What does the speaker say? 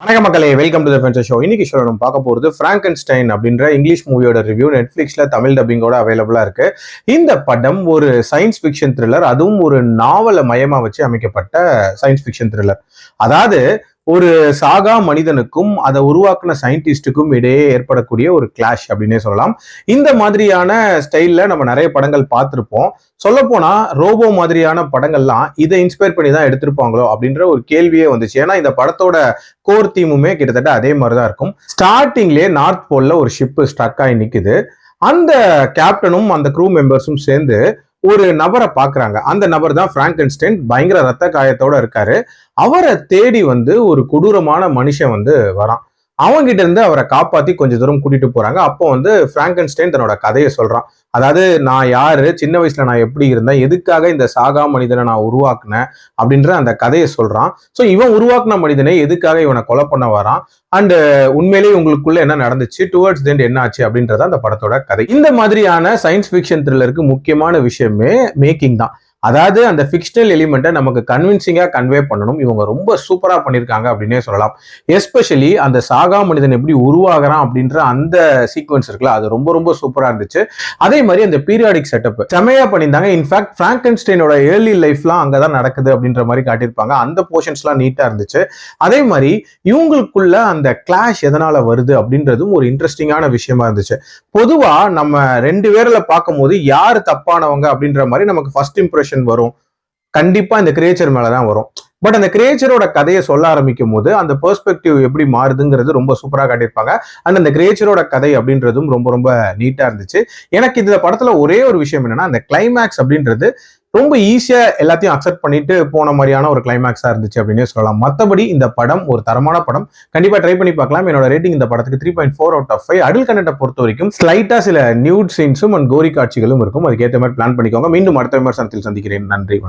வணக்க மக்களே, welcome to the ஃபென்சர் show. இன்னைக்கு ஷோ நம்ம பார்க்க போகிறது ஃப்ராங்கென்ஸ்டைன் அப்படின்ற இங்கிலீஷ் மூவியோட ரிவ்யூ நெட்ஃப்ளிக்ஸ்ல தமிழ் டப்பிங்கோட அவைலபிளா இருக்கு. இந்த படம் ஒரு சயின்ஸ் ஃபிக்ஷன் த்ரில்லர், அதுவும் ஒரு நாவலை மையமா வச்சு அமைக்கப்பட்ட சயின்ஸ் ஃபிக்ஷன் த்ரில்லர். அதாவது ஒரு சாகா மனிதனுக்கும் அதை உருவாக்குன சயின்டிஸ்டுக்கும் இடையே ஏற்படக்கூடிய ஒரு கிளாஷ் அப்படின்னே சொல்லலாம். இந்த மாதிரியான ஸ்டைல்ல நம்ம நிறைய படங்கள் பார்த்துருப்போம். சொல்லப்போனா ரோபோ மாதிரியான படங்கள்லாம் இதை இன்ஸ்பயர் பண்ணி தான் எடுத்திருப்பாங்களோ அப்படின்ற ஒரு கேள்வியே வந்துச்சு. ஏன்னா இந்த படத்தோட கோர் தீமுமே கிட்டத்தட்ட அதே மாதிரிதான் இருக்கும். ஸ்டார்டிங்லேயே நார்த் போல்ல ஒரு ஷிப் ஸ்ட்ரக் ஆகி நிக்குது. அந்த கேப்டனும் அந்த க்ரூ மெம்பர்ஸும் சேர்ந்து ஒரு நபரை பாக்குறாங்க. அந்த நபர் தான் பிராங்கென்ஸ்டைன். பயங்கர ரத்த காயத்தோட இருக்காரு. அவரை தேடி ஒரு கொடூரமான மனுஷன் வரான். அவங்கிட்ட இருந்து அவரை காப்பாத்தி கொஞ்ச தூரம் கூட்டிட்டு போறாங்க. அப்போ பிராங்கென்ஸ்டைன் தன்னோட கதையை சொல்றான். அதாவது நான் யாரு, சின்ன வயசுல நான் எப்படி இருந்தேன், எதுக்காக இந்த சாகா மனிதனை நான் உருவாக்குனேன் அப்படின்ற அந்த கதையை சொல்றான். ஸோ இவன் உருவாக்குன மனிதனை எதுக்காக இவனை கொலை பண்ண வரான், அண்ட் உண்மையிலேயே உங்களுக்குள்ள என்ன நடந்துச்சு, டுவர்ட்ஸ் தெண்ட் என்ன ஆச்சு அப்படின்றத அந்த படத்தோட கதை. இந்த மாதிரியான சயின்ஸ் ஃபிக்ஷன் த்ரில்லருக்கு முக்கியமான விஷயமே மேக்கிங் தான். அதாவது அந்த ஃபிக்ஷனல் எலிமெண்ட்டை நமக்கு கன்வின்சிங்கா கன்வே பண்ணணும். இவங்க ரொம்ப சூப்பரா பண்ணியிருக்காங்க அப்படின்னே சொல்லலாம். எஸ்பெஷலி அந்த சாகா மனிதன் எப்படி உருவாகிறான் அப்படின்ற அந்த சீக்வன்ஸ் இருக்குல்ல, அது ரொம்ப ரொம்ப சூப்பரா இருந்துச்சு. அதே மாதிரி அந்த பீரியாடிக் செட்டப் செமையா பண்ணியிருந்தாங்க. இன்ஃபேக்ட் பிராங்கென்ஸ்டைனோட ஏர்லி லைஃப்லாம் அங்கதான் நடக்குது அப்படின்ற மாதிரி காட்டியிருப்பாங்க. அந்த போர்ஷன்ஸ்லாம் நீட்டா இருந்துச்சு. அதே மாதிரி இவங்களுக்குள்ள அந்த கிளாஷ் எதனால வருது அப்படின்றதும் ஒரு இன்ட்ரெஸ்டிங்கான விஷயமா இருந்துச்சு. பொதுவா நம்ம ரெண்டு பேர்ல பார்க்கும்போது யாரு தப்பானவங்க அப்படின்ற மாதிரி நமக்கு ஃபர்ஸ்ட் இம்ப்ரெஷன் வரும். கண்டிப்பா இந்த கிரியேச்சர் மேலதான் வரும். பட் அந்த கிரியேச்சரோட கதையை சொல்ல ஆரம்பிக்கும் போது அந்த பெர்ஸ்பெக்டிவ் எப்படி மாறுதுங்கிறது ரொம்ப சூப்பரா காட்டியிருப்பாங்க. அண்ட் அந்த கிரியேச்சரோட கதை அப்படின்றதும் ரொம்ப ரொம்ப நீட்டா இருந்துச்சு. எனக்கு இந்த படத்துல ஒரே ஒரு விஷயம் என்னன்னா, அந்த கிளைமேக்ஸ் அப்படின்றது ரொம்ப ஈஸியா எல்லாத்தையும் அக்செப்ட் பண்ணிட்டு போன மாதிரியான ஒரு கிளைமேக்ஸா இருந்துச்சு அப்படின்னே சொல்லலாம். மற்றபடி இந்த படம் ஒரு தரமான படம். கண்டிப்பா ட்ரை பண்ணி பார்க்கலாம். என்னோட ரேட்டிங் இந்த படத்துக்கு 3.4 out of 5. அடல்ட் கண்டென்ட்டை பொறுத்த வரைக்கும் ஸ்லைட்டா சில நியூட் சீன்ஸும் அண்ட் கோரி காட்சிகளும் இருக்கும். அதுக்கேற்ற மாதிரி பிளான் பண்ணிக்கோங்க. மீண்டும் அடுத்த விமர்சனத்தில் சந்திக்கிறேன். நன்றி, வணக்கம்.